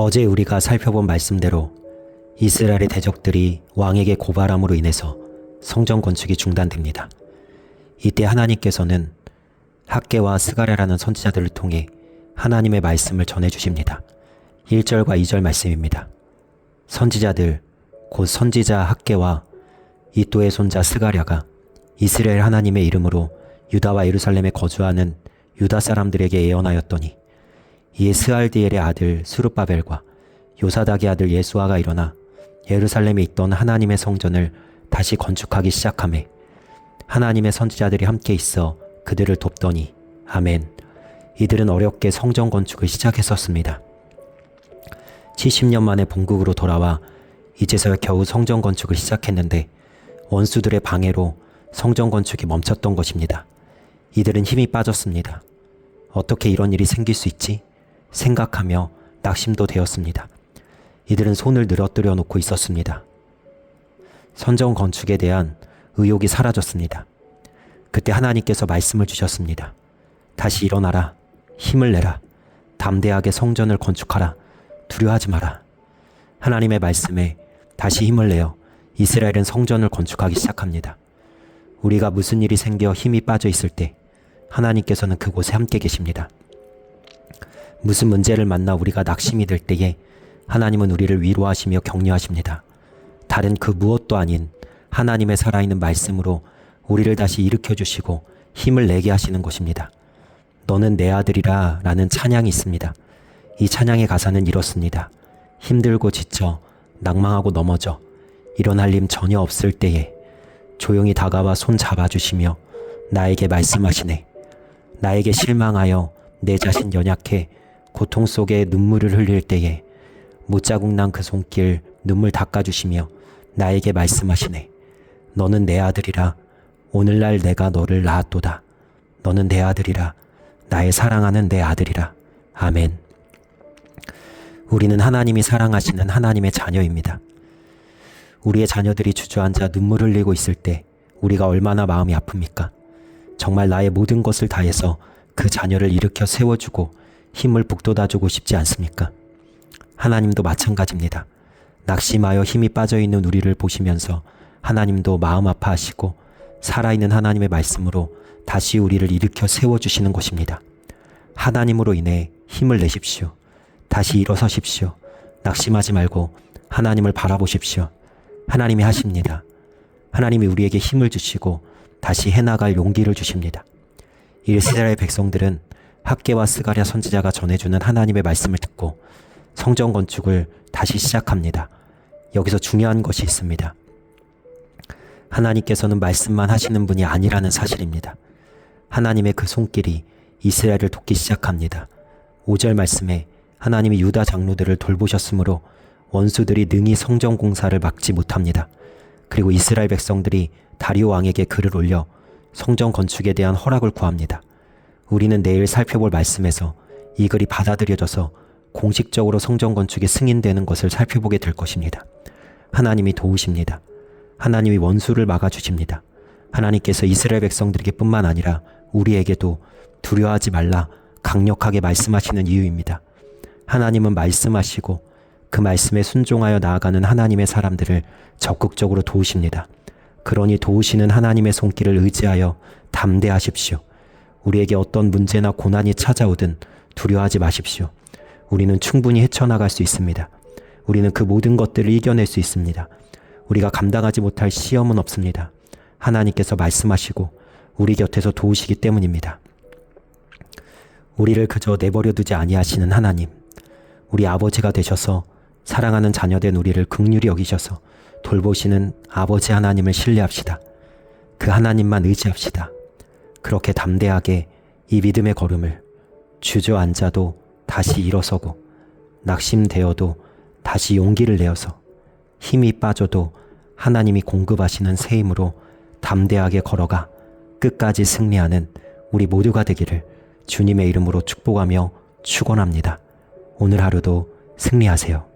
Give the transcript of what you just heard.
어제 우리가 살펴본 말씀대로 이스라엘의 대적들이 왕에게 고발함으로 인해서 성전 건축이 중단됩니다. 이때 하나님께서는 학개와 스가랴라는 선지자들을 통해 하나님의 말씀을 전해주십니다. 1절과 2절 말씀입니다. 선지자들, 곧 선지자 학개와 이또의 손자 스가랴가 이스라엘 하나님의 이름으로 유다와 예루살렘에 거주하는 유다 사람들에게 예언하였더니 이에 스알디엘의 아들 스룹바벨과 요사닥의 아들 예수아가 일어나 예루살렘에 있던 하나님의 성전을 다시 건축하기 시작하매 하나님의 선지자들이 함께 있어 그들을 돕더니 아멘. 이들은 어렵게 성전 건축을 시작했었습니다. 70년 만에 본국으로 돌아와 이제서야 겨우 성전 건축을 시작했는데 원수들의 방해로 성전 건축이 멈췄던 것입니다. 이들은 힘이 빠졌습니다. 어떻게 이런 일이 생길 수 있지? 생각하며 낙심도 되었습니다. 이들은 손을 늘어뜨려 놓고 있었습니다. 성전 건축에 대한 의욕이 사라졌습니다. 그때 하나님께서 말씀을 주셨습니다. 다시 일어나라. 힘을 내라. 담대하게 성전을 건축하라. 두려워하지 마라. 하나님의 말씀에 다시 힘을 내어 이스라엘은 성전을 건축하기 시작합니다. 우리가 무슨 일이 생겨 힘이 빠져 있을 때 하나님께서는 그곳에 함께 계십니다. 무슨 문제를 만나 우리가 낙심이 될 때에 하나님은 우리를 위로하시며 격려하십니다. 다른 그 무엇도 아닌 하나님의 살아있는 말씀으로 우리를 다시 일으켜주시고 힘을 내게 하시는 것입니다. 너는 내 아들이라 라는 찬양이 있습니다. 이 찬양의 가사는 이렇습니다. 힘들고 지쳐 낭망하고 넘어져 일어날 힘 전혀 없을 때에 조용히 다가와 손 잡아주시며 나에게 말씀하시네. 나에게 실망하여 내 자신 연약해 고통 속에 눈물을 흘릴 때에 못자국 난 그 손길 눈물 닦아주시며 나에게 말씀하시네. 너는 내 아들이라. 오늘날 내가 너를 낳았도다. 너는 내 아들이라. 나의 사랑하는 내 아들이라. 아멘. 우리는 하나님이 사랑하시는 하나님의 자녀입니다. 우리의 자녀들이 주저앉아 눈물 흘리고 있을 때 우리가 얼마나 마음이 아픕니까? 정말 나의 모든 것을 다해서 그 자녀를 일으켜 세워주고 힘을 북돋아주고 싶지 않습니까? 하나님도 마찬가지입니다. 낙심하여 힘이 빠져있는 우리를 보시면서 하나님도 마음 아파하시고 살아있는 하나님의 말씀으로 다시 우리를 일으켜 세워주시는 것입니다. 하나님으로 인해 힘을 내십시오. 다시 일어서십시오. 낙심하지 말고 하나님을 바라보십시오. 하나님이 하십니다. 하나님이 우리에게 힘을 주시고 다시 해나갈 용기를 주십니다. 이스라엘 백성들은 학개와 스가랴 선지자가 전해주는 하나님의 말씀을 듣고 성전 건축을 다시 시작합니다. 여기서 중요한 것이 있습니다. 하나님께서는 말씀만 하시는 분이 아니라는 사실입니다. 하나님의 그 손길이 이스라엘을 돕기 시작합니다. 5절 말씀에 하나님이 유다 장로들을 돌보셨으므로 원수들이 능히 성전 공사를 막지 못합니다. 그리고 이스라엘 백성들이 다리오 왕에게 글을 올려 성전 건축에 대한 허락을 구합니다. 우리는 내일 살펴볼 말씀에서 이 글이 받아들여져서 공식적으로 성전 건축이 승인되는 것을 살펴보게 될 것입니다. 하나님이 도우십니다. 하나님이 원수를 막아주십니다. 하나님께서 이스라엘 백성들에게 뿐만 아니라 우리에게도 두려워하지 말라 강력하게 말씀하시는 이유입니다. 하나님은 말씀하시고 그 말씀에 순종하여 나아가는 하나님의 사람들을 적극적으로 도우십니다. 그러니 도우시는 하나님의 손길을 의지하여 담대하십시오. 우리에게 어떤 문제나 고난이 찾아오든 두려워하지 마십시오. 우리는 충분히 헤쳐나갈 수 있습니다. 우리는 그 모든 것들을 이겨낼 수 있습니다. 우리가 감당하지 못할 시험은 없습니다. 하나님께서 말씀하시고 우리 곁에서 도우시기 때문입니다. 우리를 그저 내버려 두지 아니하시는 하나님, 우리 아버지가 되셔서 사랑하는 자녀된 우리를 긍휼히 여기셔서 돌보시는 아버지 하나님을 신뢰합시다. 그 하나님만 의지합시다. 그렇게 담대하게 이 믿음의 걸음을 주저앉아도 다시 일어서고 낙심되어도 다시 용기를 내어서 힘이 빠져도 하나님이 공급하시는 새 힘으로 담대하게 걸어가 끝까지 승리하는 우리 모두가 되기를 주님의 이름으로 축복하며 축원합니다. 오늘 하루도 승리하세요.